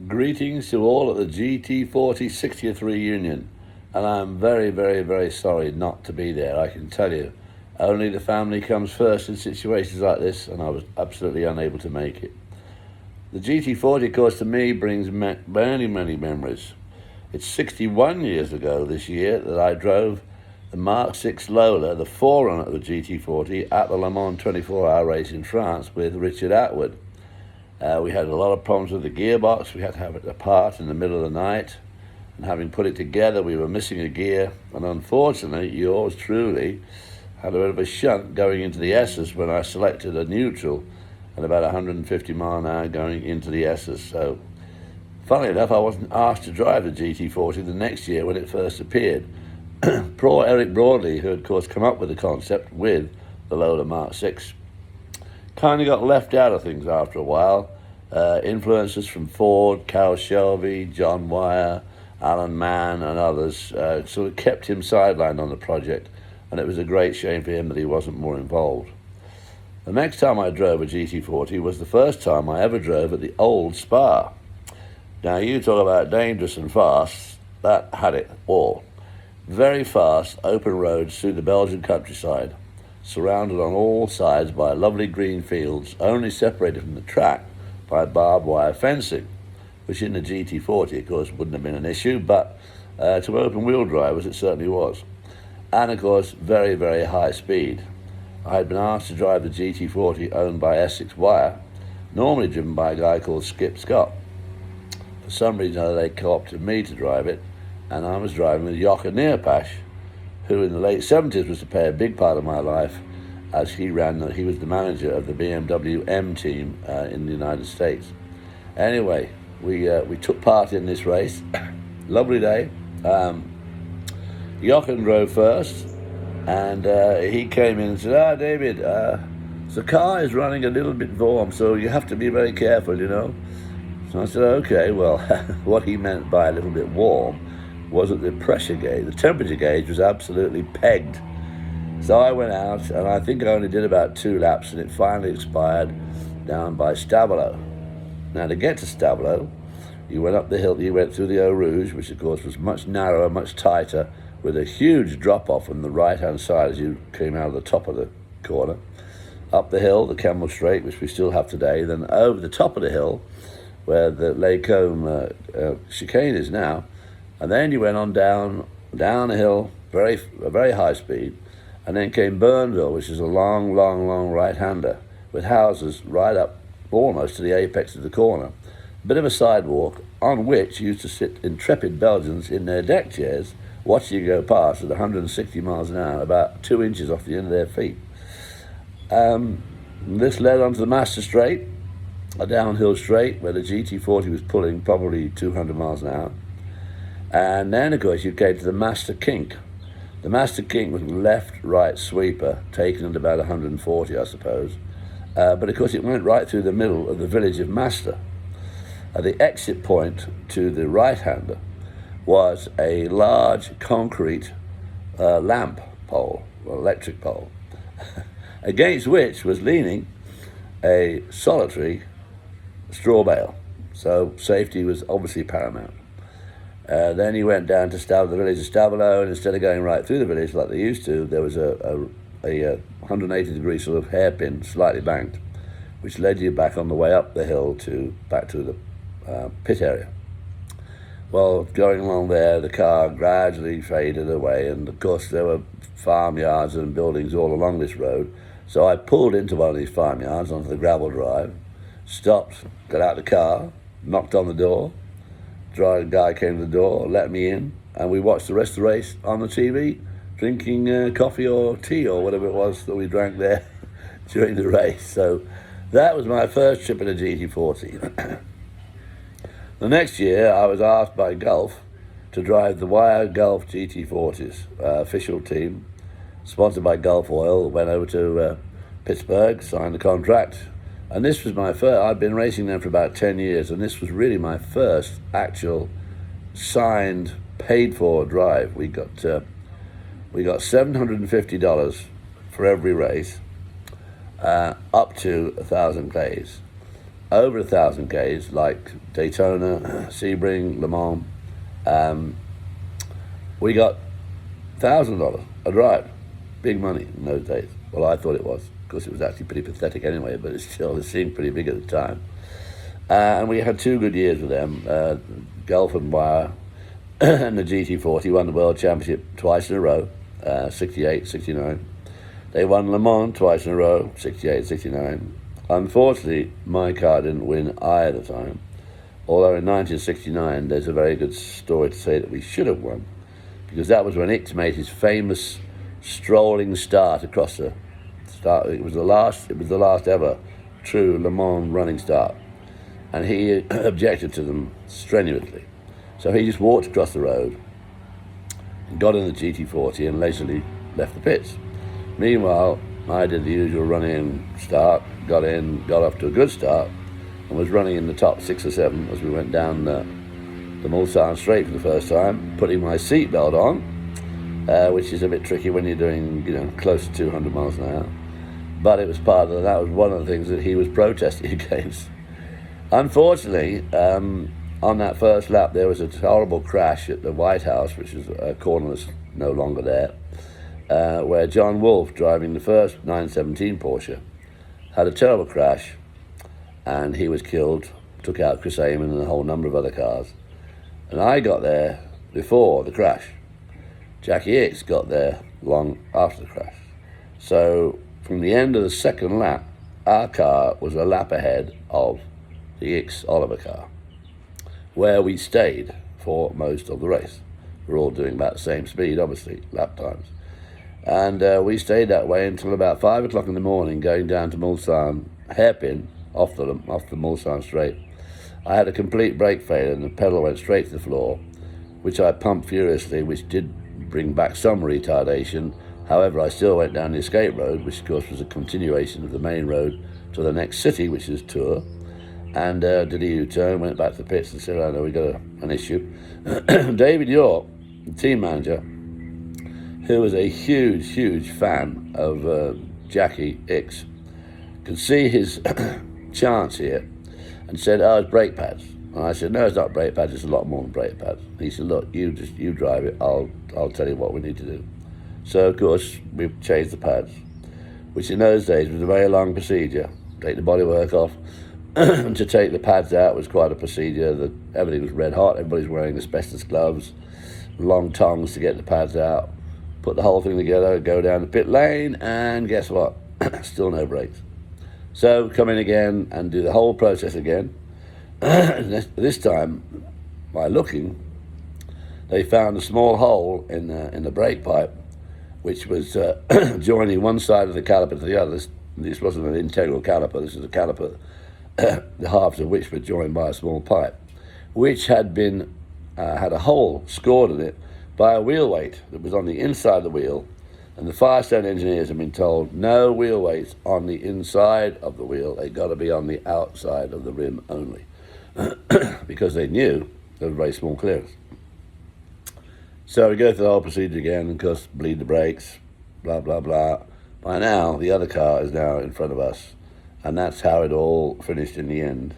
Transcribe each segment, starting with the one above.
Greetings to all at the GT40 60th reunion, and I'm very, very, very sorry not to be there. I can tell you, only the family comes first in situations like this, and I was absolutely unable to make it. The GT40, of course, to me brings many, many memories. It's 61 years ago this year that I drove the Mark 6 Lola, the forerunner of the GT40, at the Le Mans 24-hour race in France with Richard Atwood. We had a lot of problems with the gearbox. We had to have it apart in the middle of the night. And having put it together, we were missing a gear. And unfortunately, yours truly had a bit of a shunt going into the S's when I selected a neutral at about 150 mile an hour going into the S's. So, funnily enough, I wasn't asked to drive the GT40 the next year when it first appeared. Poor Eric Broadley, who had, of course, come up with the concept with the Lola Mark 6, kind of got left out of things after a while. Influences from Ford, Carroll Shelby, John Wyer, Alan Mann, and others sort of kept him sidelined on the project, and it was a great shame for him that he wasn't more involved. The next time I drove a GT40 was the first time I ever drove at the old Spa. Now, you talk about dangerous and fast, that had it all. Very fast, open roads through the Belgian countryside, surrounded on all sides by lovely green fields, only separated from the track by barbed wire fencing, which in the GT40, of course, wouldn't have been an issue, but to open-wheel drivers, it certainly was. And, of course, very, very high speed. I had been asked to drive the GT40 owned by Essex Wire, normally driven by a guy called Skip Scott. For some reason, they co-opted me to drive it, and I was driving with Jochen Neerpasch, who in the late 70s was to play a big part of my life, as he was the manager of the BMW M team in the United States. Anyway, we took part in this race. Lovely day. Jochen drove first, and he came in and said, David, the car is running a little bit warm, so you have to be very careful, you know. So I said, okay, well, what he meant by a little bit warm was that the pressure gauge, the temperature gauge, was absolutely pegged. So I went out, and I think I only did about 2 laps, and it finally expired down by Stavelot. Now, to get to Stavelot, you went up the hill, you went through the Eau Rouge, which of course was much narrower, much tighter, with a huge drop-off on the right-hand side as you came out of the top of the corner. Up the hill, the Kemmel Straight, which we still have today, then over the top of the hill, where the Les Combes chicane is now, and then you went on down a hill, a very high speed, and then came Burnville, which is a long, long, long right-hander with houses right up almost to the apex of the corner. A bit of a sidewalk on which used to sit intrepid Belgians in their deck chairs watching you go past at 160 miles an hour, about 2 inches off the end of their feet. This led onto the Master Straight, a downhill straight where the GT40 was pulling probably 200 miles an hour. And then, of course, you came to the Master Kink. The Master Kink was a left-right sweeper, taken at about 140, I suppose. But, of course, it went right through the middle of the village of Master. At the exit point to the right-hander was a large concrete lamp pole, or electric pole, against which was leaning a solitary straw bale. So safety was obviously paramount. Then he went down to the village of Stavelot, and instead of going right through the village like they used to, there was a 180-degree sort of hairpin, slightly banked, which led you back on the way up the hill back to the pit area. Well, going along there, the car gradually faded away, and of course there were farmyards and buildings all along this road. So I pulled into one of these farmyards onto the gravel drive, stopped, got out of the car, knocked on the door. Guy came to the door, let me in, and we watched the rest of the race on the TV, drinking coffee or tea or whatever it was that we drank there during the race. So that was my first trip in a GT40. The next year, I was asked by Gulf to drive the Wire Gulf GT40s, official team, sponsored by Gulf Oil. Went over to Pittsburgh, signed the contract. And this was my first. I'd been racing them for about 10 years, and this was really my first actual signed, paid-for drive. We got $750 for every race, up to 1,000 Ks. over 1,000 Ks, like Daytona, Sebring, Le Mans. We got $1,000 a drive. Big money in those days. Well, I thought it was. Of course, it was actually pretty pathetic anyway, but it seemed pretty big at the time. And we had 2 good years with them. Gulf and Wire and the GT40 won the World Championship twice in a row, 68, 69. They won Le Mans twice in a row, 68, 69. Unfortunately, my car didn't win either time. Although in 1969, there's a very good story to say that we should have won, because that was when Ickx made his famous strolling start across the start. It was the last ever true Le Mans running start, and he objected to them strenuously. So he just walked across the road, got in the GT40, and leisurely left the pits. Meanwhile, I did the usual run-in start, got off to a good start, and was running in the top 6 or 7 as we went down the Mulsanne Straight for the first time, putting my seatbelt on, which is a bit tricky when you're doing, close to 200 miles an hour. But it was that was one of the things that he was protesting against. Unfortunately, on that first lap, there was a horrible crash at the White House, which is a corner that's no longer there, where John Wolfe, driving the first 917 Porsche, had a terrible crash, and he was killed, took out Chris Amon and a whole number of other cars. And I got there before the crash. Jackie Ickx got there long after the crash. So from the end of the second lap, our car was a lap ahead of the Ickx Oliver car, where we stayed for most of the race. We're all doing about the same speed, obviously, lap times. And we stayed that way until about 5 o'clock in the morning, going down to Mulsanne, hairpin, off the Mulsanne Straight. I had a complete brake failure, and the pedal went straight to the floor, which I pumped furiously, which did bring back some retardation. However, I still went down the escape road, which of course was a continuation of the main road to the next city, which is Tours, and did a U-turn, went back to the pits and said, "I know we got an issue." David York, the team manager, who was a huge fan of Jackie Ickx, could see his chance here, and said, "Oh, it's brake pads." And I said, "No, it's not brake pads, it's a lot more than brake pads." And he said, "Look, you drive it, I'll tell you what we need to do." So of course we changed the pads, which in those days was a very long procedure. Take the bodywork off, to take the pads out was quite a procedure. Everything was red hot, everybody's wearing asbestos gloves, long tongs to get the pads out, put the whole thing together, go down the pit lane, and guess what? Still no brakes. So come in again and do the whole process again. This time, by looking, they found a small hole in the brake pipe, which was joining one side of the caliper to the other. This wasn't an integral caliper. This is a caliper, the halves of which were joined by a small pipe, which had been had a hole scored in it by a wheel weight that was on the inside of the wheel. And the Firestone engineers have been told no wheel weights on the inside of the wheel. They got to be on the outside of the rim only, because they knew there was very small clearance. So we go through the whole procedure again, and of course bleed the brakes, blah blah blah. By now, the other car is now in front of us, and that's how it all finished in the end.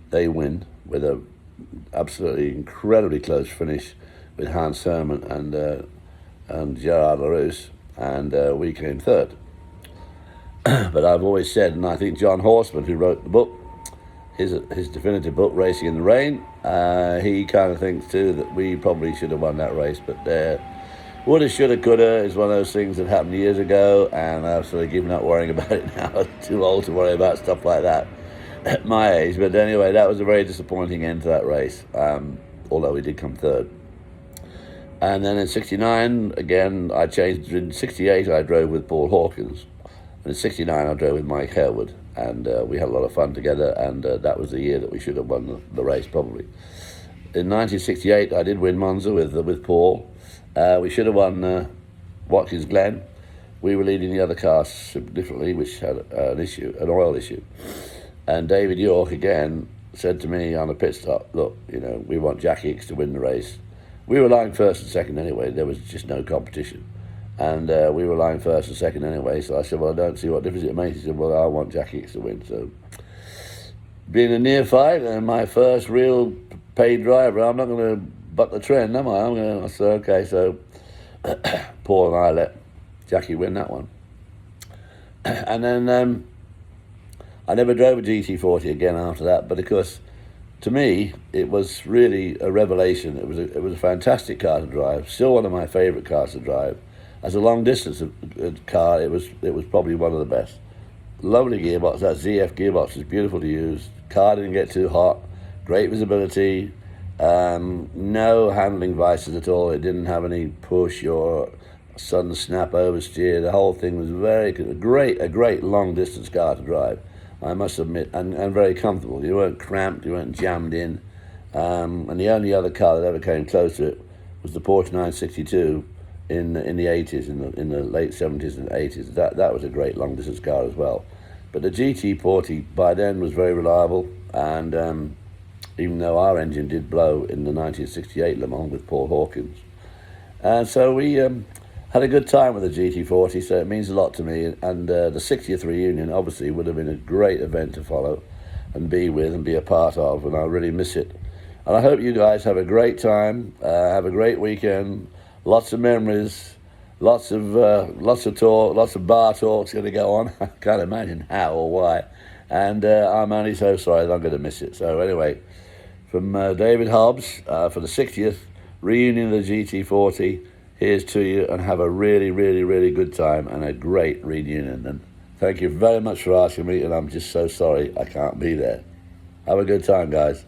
They win with a absolutely incredibly close finish with Hans Hermann and Gerard Larousse, and we came third. But I've always said, and I think John Horseman, who wrote the book, his definitive book, Racing in the Rain, he kind of thinks too that we probably should have won that race, but woulda, shoulda, coulda is one of those things that happened years ago, and I've sort of given up worrying about it now. I'm too old to worry about stuff like that at my age. But anyway, that was a very disappointing end to that race, although we did come third. And then in 69, again, I changed. In 68, I drove with Paul Hawkins. And in 69, I drove with Mike Harewood. And we had a lot of fun together, and that was the year that we should have won the race, probably. In 1968, I did win Monza with Paul. We should have won Watkins Glen. We were leading the other cars significantly, which had an oil issue. And David York, again, said to me on a pit stop, "Look, we want Jackie Ickx to win the race." We were lying first and second anyway. There was just no competition. And we were lying first and second anyway. So I said, "Well, I don't see what difference it makes." He said, "Well, I want Jackie Ickx to win." So being a neophyte and my first real paid driver, I'm not going to buck the trend, am I? I said, okay, so Paul and I let Jackie win that one. And then I never drove a GT40 again after that, but of course, to me, it was really a revelation. It was a fantastic car to drive, still one of my favourite cars to drive. As a long distance car, it was probably one of the best. Lovely gearbox, that ZF gearbox was beautiful to use. Car didn't get too hot, great visibility, no handling vices at all. It didn't have any push or sudden snap oversteer. The whole thing was a great long distance car to drive, I must admit, and very comfortable. You weren't cramped, you weren't jammed in. And the only other car that ever came close to it was the Porsche 962 in the 80s, in the late 70s and 80s. That was a great long distance car as well. But the GT40 by then was very reliable, and even though our engine did blow in the 1968 Le Mans with Paul Hawkins. And so we had a good time with the GT40, so it means a lot to me. And the 60th reunion obviously would have been a great event to follow and be with and be a part of, and I really miss it. And I hope you guys have a great time, have a great weekend, lots of memories, lots of talk, lots of bar talks going to go on. I can't imagine how or why. And I'm only so sorry that I'm going to miss it. So anyway, from David Hobbs for the 60th reunion of the GT40, here's to you, and have a really, really, really good time and a great reunion. And thank you very much for asking me, and I'm just so sorry I can't be there. Have a good time, guys.